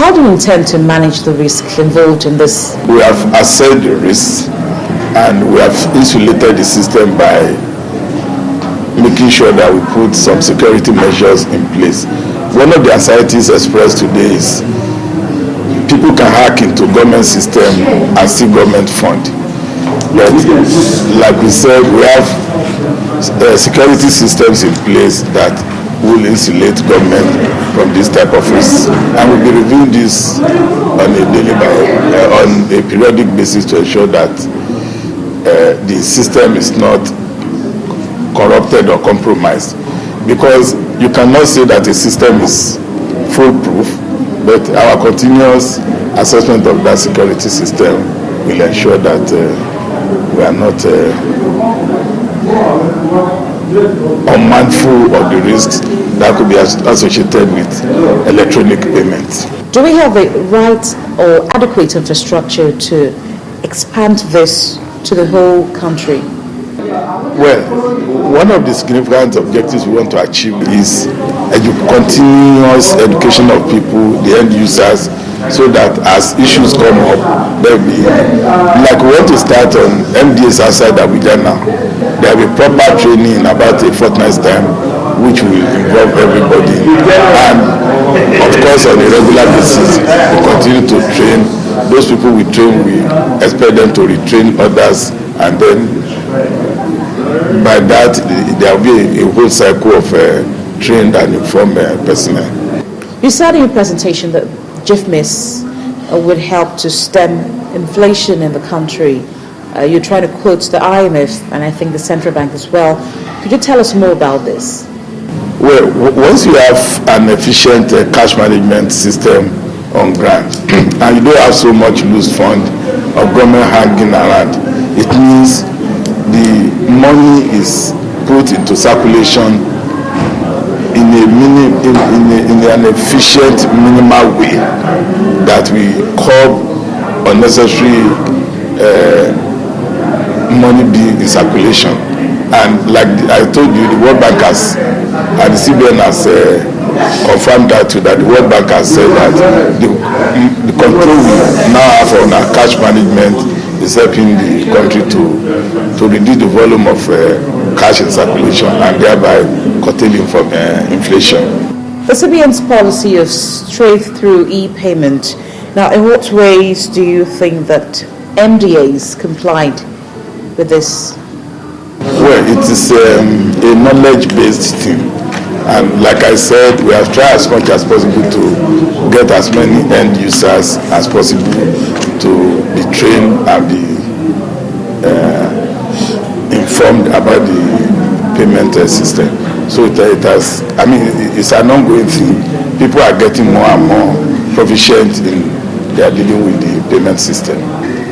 How do you intend to manage the risk involved in this? We have assessed the risks and we have insulated the system by making sure that we put some security measures in place. One of the anxieties expressed today is people can hack into government system and steal government fund. But like we said, we have security systems in place that will insulate government from this type of risk. And we'll be reviewing this on a periodic basis to ensure that the system is not corrupted or compromised. Because you cannot say that a system is foolproof, but our continuous assessment of that security system will ensure that we are not unmindful of the risks that could be associated with electronic payments. Do we have the right or adequate infrastructure to expand this to the whole country? Well, one of the significant objectives we want to achieve is continuous education of people, the end users, so that as issues come up, there will be, like we want to start on MDAs outside Abuja now, there will be proper training in about a fortnight's time, which will involve everybody. And of course, on a regular basis, we continue to train. Those people we train, we expect them to retrain others, and then by that, there will be a whole cycle of trained and informed personnel. You said in your presentation that GIFMIS would help to stem inflation in the country. You're trying to quote the IMF and I think the central bank as well. Could you tell us more about this? Well, once you have an efficient cash management system on ground and you don't have so much loose fund of government hanging around, it means the money is put into circulation in an efficient, minimal way that we curb unnecessary money being in circulation. And like I told you, the World Bank has, and the CBN has confirmed that too, that the World Bank has said that the control we now have on our cash management is helping the country to reduce the volume of cash in circulation and thereby curtailing from inflation. The CBN's policy of straight-through e-payment. Now, in what ways do you think that MDAs complied with this? Well, it is a knowledge-based thing. And like I said, we have tried as much as possible to get as many end users as possible to be trained and be informed about the payment system. So it has, I mean, it's an ongoing thing. People are getting more and more proficient in their dealing with the payment system.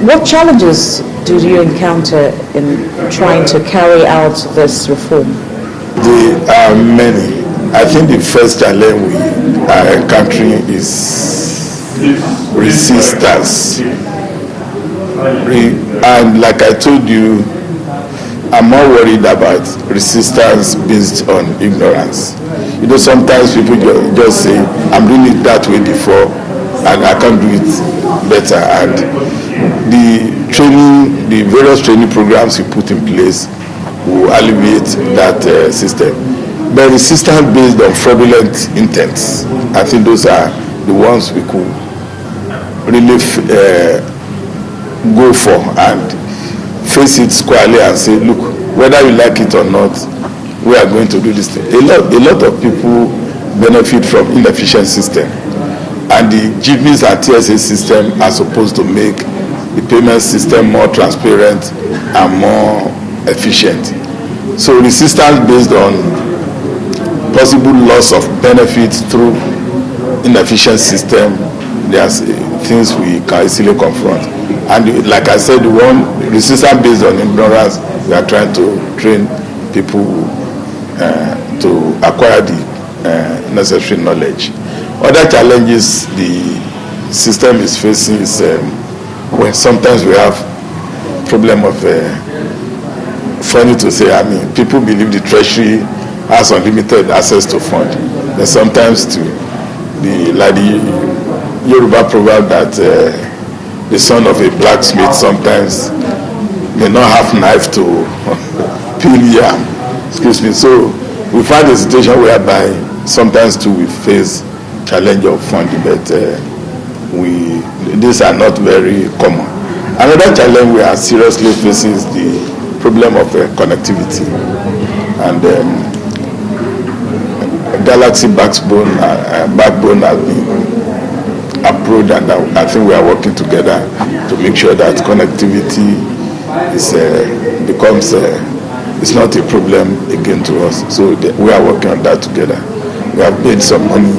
What challenges do you encounter in trying to carry out this reform? There are many. I think the first challenge we are encountering is resistance. And like I told you, I'm more worried about resistance based on ignorance. You know, sometimes people just say, I'm doing it that way before and I can't do it better. And the training, the various training programs you put in place will alleviate that system. But resistance based on fraudulent intents, I think those are the ones we could really go for and face it squarely and say, look, whether you like it or not, we are going to do this thing. A lot of people benefit from inefficient system, and the GIFMIS and TSA system are supposed to make the payment system more transparent and more efficient. So resistance based on possible loss of benefits through inefficient system, there's things we can easily confront. And like I said, the one resistance based on ignorance, we are trying to train people to acquire the necessary knowledge. Other challenges the system is facing is when sometimes we have problem of funny to say, I mean, people believe the treasury has unlimited access to fund. Then sometimes to the Yoruba proverb that the son of a blacksmith sometimes may not have knife to peel yam. Excuse me. So we find a situation whereby sometimes too we face challenge of funding, but these are not very common. Another challenge we are seriously facing is the problem of connectivity, and Galaxy backbone has been approved, and I think we are working together to make sure that connectivity is becomes it's not a problem again to us. So we are working on that together. We have made some money.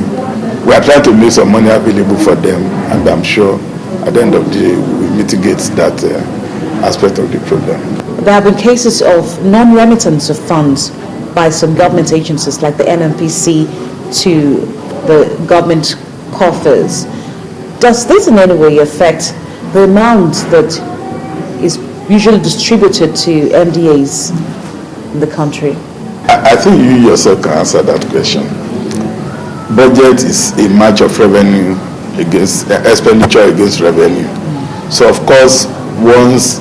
We are trying to make some money available for them, and I'm sure at the end of the day we mitigate that aspect of the problem. There have been cases of non-remittance of funds by some government agencies like the NNPC to the government coffers. Does this in any way affect the amount that is usually distributed to MDAs in the country? I think you yourself can answer that question. Budget is a match of revenue against expenditure against revenue. So of course, once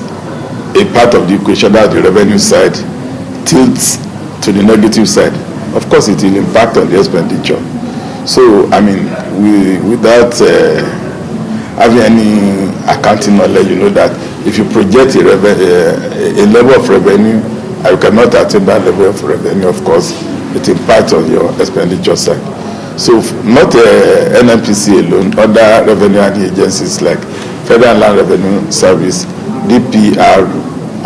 a part of the equation, that the revenue side, tilts to the negative side, of course it will impact on the expenditure. So I mean, without having any accounting knowledge, you know that if you project a level of revenue and you cannot attain that level of revenue, of course it impacts on your expenditure side. So not NNPC alone, other revenue agencies like Federal Land Revenue Service, DPR,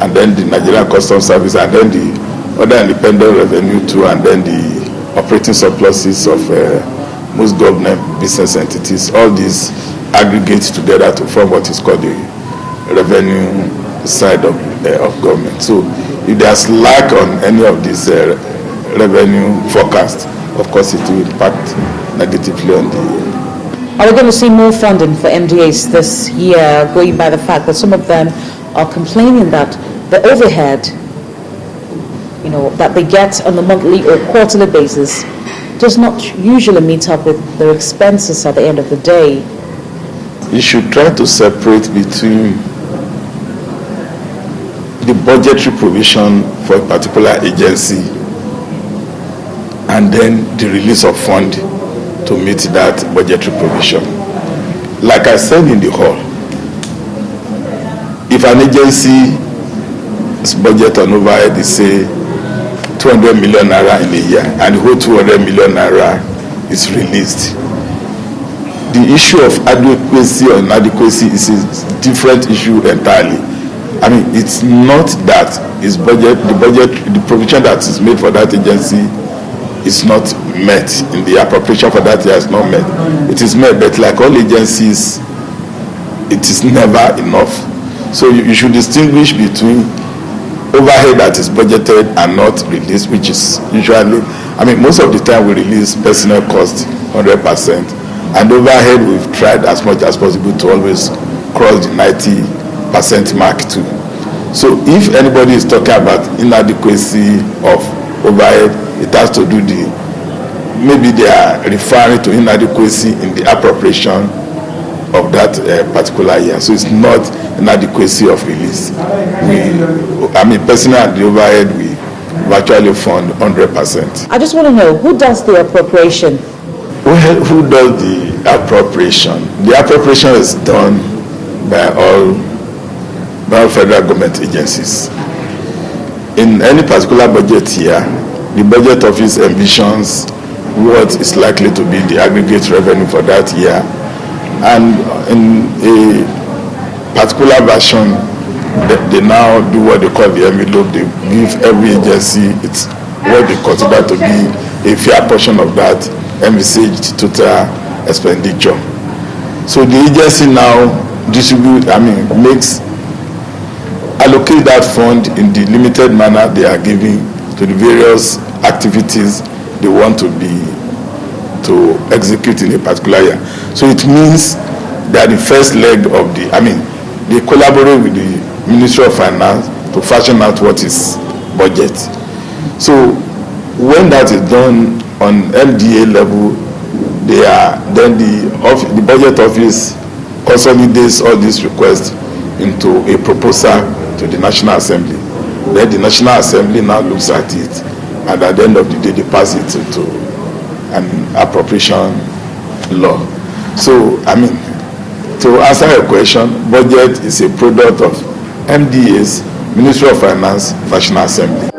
and then the Nigerian Customs Service, and then the other independent revenue too, and then the operating surpluses of most government business entities. All these aggregate together to form what is called the revenue side of government. So if there's lack on any of these revenue forecasts, of course it will impact negatively on the... Are we going to see more funding for MDAs this year, going by the fact that some of them are complaining that the overhead, that they get on a monthly or quarterly basis does not usually meet up with their expenses at the end of the day? You should try to separate between the budgetary provision for a particular agency and then the release of fund to meet that budgetary provision. Like I said in the hall, if an agency's budget on overhead is say 200 million naira in a year and the whole 200 million naira is released, the issue of adequacy or inadequacy is a different issue entirely. I mean, it's not that his budget, the provision that is made for that agency is not met, in the appropriation for that year is not met. It is met, but like all agencies, it is never enough. So you should distinguish between overhead that is budgeted and not released, which is usually, I mean, most of the time we release personnel cost 100%, and overhead we've tried as much as possible to always cross the 90% mark too. So if anybody is talking about inadequacy of overhead, it has to do maybe they are referring to inadequacy in the appropriation of that particular year. So it's not inadequacy of release. Personnel and the overhead, we virtually fund 100%. I just want to know, who does the appropriation? Well, who does the appropriation? The appropriation is done by all federal government agencies. In any particular budget year, the budget office envisions what is likely to be the aggregate revenue for that year, and in a particular version, they now do what they call the envelope. They give every agency it's what they consider to be a fair portion of that envisaged total expenditure. So the agency now allocate that fund in the limited manner they are giving to the various activities they want to execute in a particular year. So it means that the first leg of they collaborate with the Ministry of Finance to fashion out what is budget. So when that is done on MDA level, then the budget office consolidates all these requests into a proposal to the National Assembly. Then the National Assembly now looks at it, and at the end of the day, they pass it to an appropriation law. So, I mean, to answer your question, budget is a product of MDAs, Ministry of Finance, National Assembly.